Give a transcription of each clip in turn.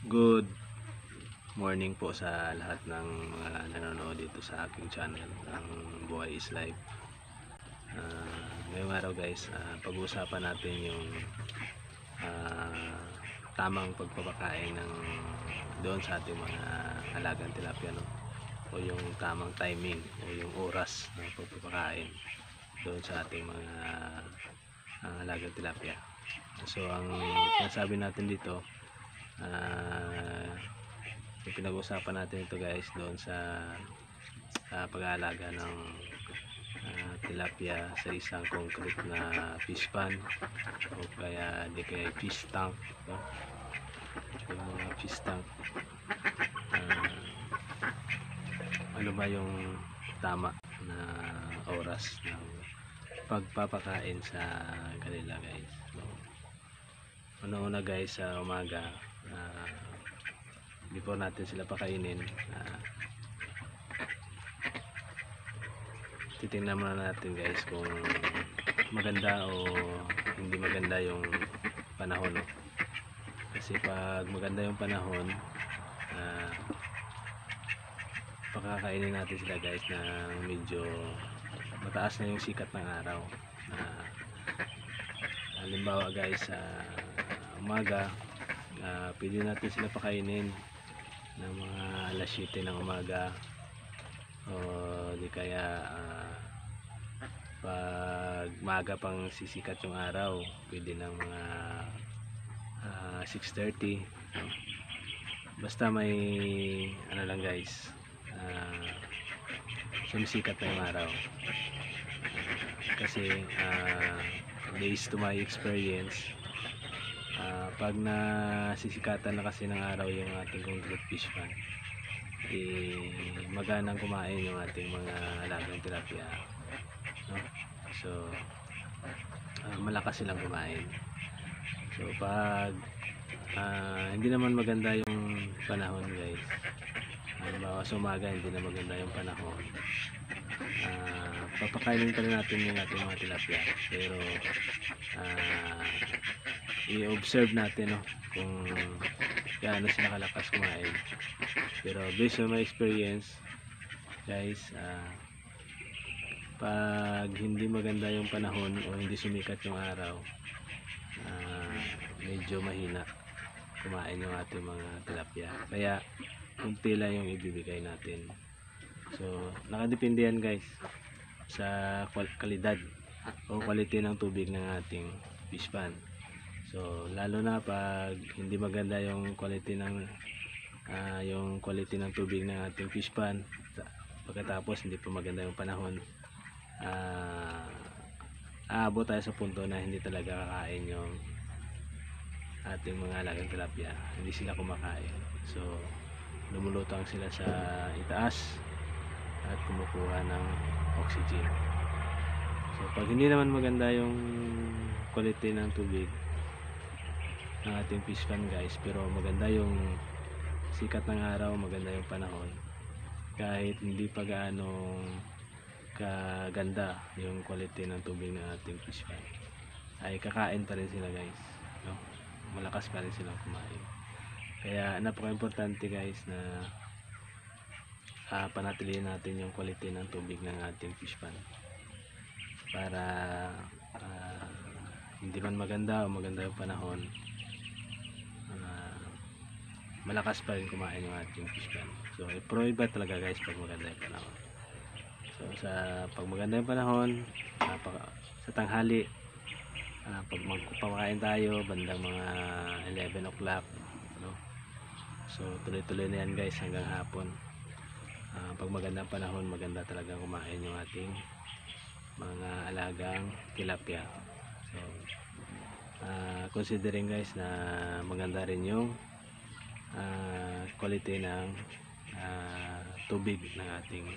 Good morning po sa lahat ng mga nanonood dito sa aking channel, ang Buhay is Life. Ngayong araw guys, pag-uusapan natin yung tamang pagpapakain ng doon sa ating mga alagang tilapia, no? O yung tamang timing o yung oras ng pagpapakain doon sa ating mga alagang tilapia. So ang sinasabi natin dito, yung pinag-usapan natin ito guys doon sa pag-aalaga ng tilapia sa isang concrete na fish pan o kaya di kaya fish tank, no? Yung mga fish tank, ano ba yung tama na oras ng pagpapakain sa kanila guys. So, una guys sa umaga, before natin sila pakainin, titingnan muna natin guys kung maganda o hindi maganda yung panahon, no? Kasi pag maganda yung panahon, pakakainin natin sila guys na medyo mataas na yung sikat ng araw. Halimbawa guys sa umaga, pwede natin sila pakainin ng mga alas 7 ng umaga o di kaya pag maaga pang sisikat yung araw, pwede ng mga 6:30, basta may ano lang guys, sumisikat na yung araw. Kasi based to my experience, pag nasisikatan na kasi ng araw yung ating concrete fish pan, maganang kumain yung ating mga alagang tilapia, no? So malakas silang kumain. So pag hindi naman maganda yung panahon guys, halimbawa sa umaga hindi na maganda yung panahon, papakainin pa rin natin yung ating mga tilapia, pero i-observe natin, no, kung gaano sila kalakas kumain. Pero based on my experience guys, pag hindi maganda yung panahon o hindi sumikat yung araw, medyo mahina kumain yung ating mga tilapia, kaya kunti lang yung ibibigay natin. So nakadepende yan guys sa kalidad o quality ng tubig ng ating fish pan. So lalo na pag hindi maganda yung quality ng tubig ng ating fish pan, pagkatapos hindi pa maganda yung panahon, aabot tayo sa punto na hindi talaga kakain yung ating mga alagang tilapia, hindi sila kumakain. So lumulutang sila sa itaas at kumukuha ng oxygen. So pag hindi naman maganda yung quality ng tubig ng ating fish pan guys, pero maganda yung sikat ng araw, maganda yung panahon, kahit hindi pa gaano kaganda yung quality ng tubig ng ating fish pan, ay kakain pa rin sila guys, no? Malakas pa rin silang kumain. Kaya napaka-importante guys na panatilihin natin yung quality ng tubig ng ating fish pan para hindi man maganda o maganda yung panahon, malakas pa rin kumain yung ating fish pan. So i-provide talaga guys pag maganda yung panahon. So pag maganda yung panahon, sa tanghali, pag magpapakain tayo bandang mga 11 o'clock, no? So tuloy-tuloy na yan guys hanggang hapon. Pag magandang panahon, maganda talaga kumain yung ating mga alagang tilapia. So considering guys na maganda rin yung quality ng tubig ng ating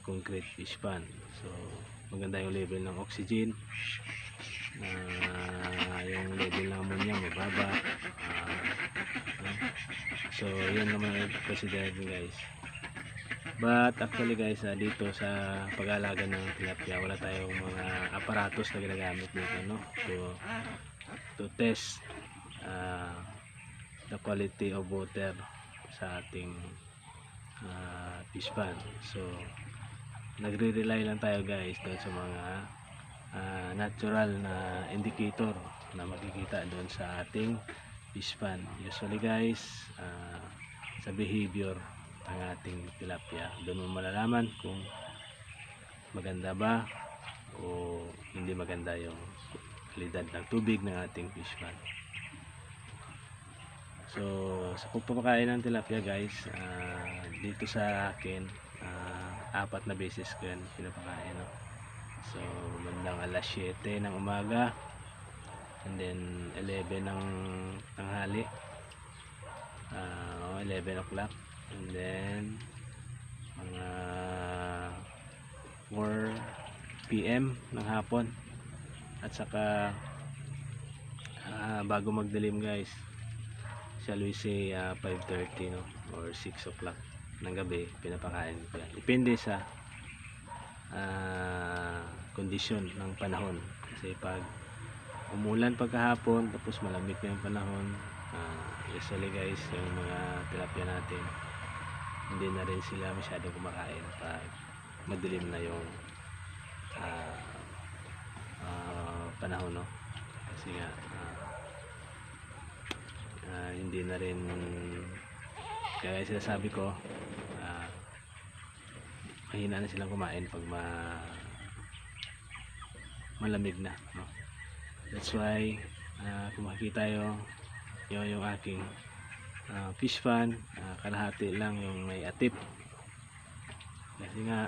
concrete fish pan. So maganda yung level ng oxygen, yung level ng ammonia mababa, so yun naman yung consider guys. But actually guys, dito sa pag-aalaga ng tilapia, wala tayong mga aparatos na ginagamit dito, no, to test the quality of water sa ating fish pond. So nagre-rely lang tayo guys doon sa mga natural na indicator na makikita doon sa ating fish pond. Usually guys, sa behavior ng ating tilapia, doon mo malalaman kung maganda ba o hindi maganda yung kalidad ng tubig ng ating fish pond. So sa pagpapakain ng tilapia guys, dito sa akin 4 na beses ko yan pinapakain, no? So bandang alas 7 ng umaga, and then 11 ng tanghali, 11 o'clock, and then mga 4 PM ng hapon, at saka bago magdilim guys, shall we say 5:30, no, or 6 o'clock ng gabi, pinapakain ko yan. Depende sa kondisyon ng panahon, kasi pag umulan pagkahapon tapos malamig na yung panahon, usually guys yung mga tilapia natin hindi na rin sila masyadong kumakain pag madilim na yung panahon, no? Kasi nga hindi na rin, kaya sinasabi ko, mahina na silang kumain pag malamig na, no? That's why kung makikita yung aking fish pond, kalahati lang yung may atip, kasi nga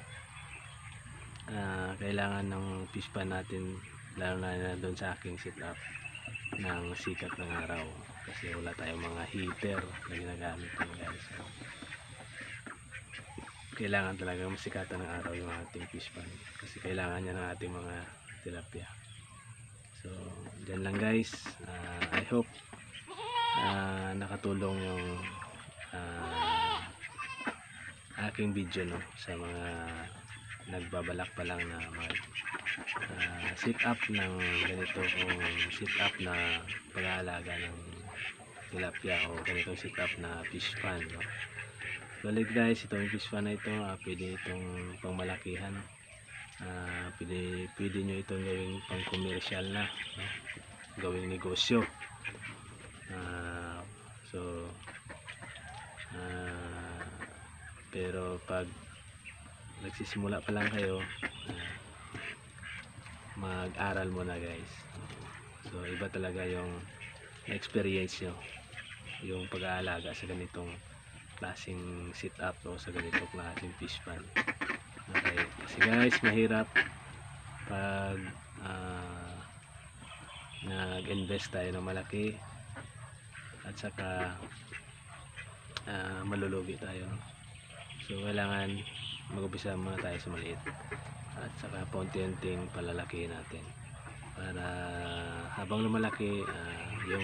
kailangan ng fish pond natin, lalo na doon sa aking setup, ng sikat ng araw, kasi wala tayong mga heater na ginagamit guys. So, kailangan talaga masikatan ng araw yung ating fish pond, kasi kailangan niya ng ating mga tilapia. So dyan lang guys, I hope nakatulong yung aking video, no, sa mga nagbabalak pa lang na mag sit up ng ganito, o sit up na pag-aalaga ng tilapia, o ganitong sit up na fish pond, no? Balik guys, itong fish pond na ito, pwede itong pangmalakihan, pwede nyo itong gawing pang commercial na, no? Gawing negosyo. Pero pag nagsisimula pa lang kayo, mag-aral muna guys. So iba talaga yung experience nyo, yung pag-aalaga sa ganitong klaseng sit up, o sa ganitong klaseng fish pond. Okay, kasi guys mahirap pag nag-invest tayo ng malaki at saka malulugi tayo. So kailangan mag-umpisa muna tayo sa maliit, at saka paunti-unting palalaki natin, para habang lumalaki yung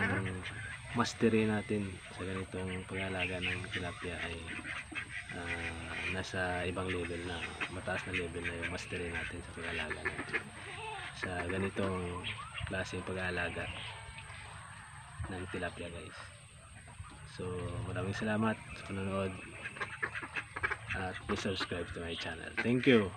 mastery natin sa ganitong pag-aalaga ng tilapia ay nasa ibang level na, mataas na level na yung mastery natin sa pag-aalaga natin sa ganitong klaseng pag-aalaga ng tilapia guys. So maraming salamat sa panonood, at please subscribe to my channel. Thank you.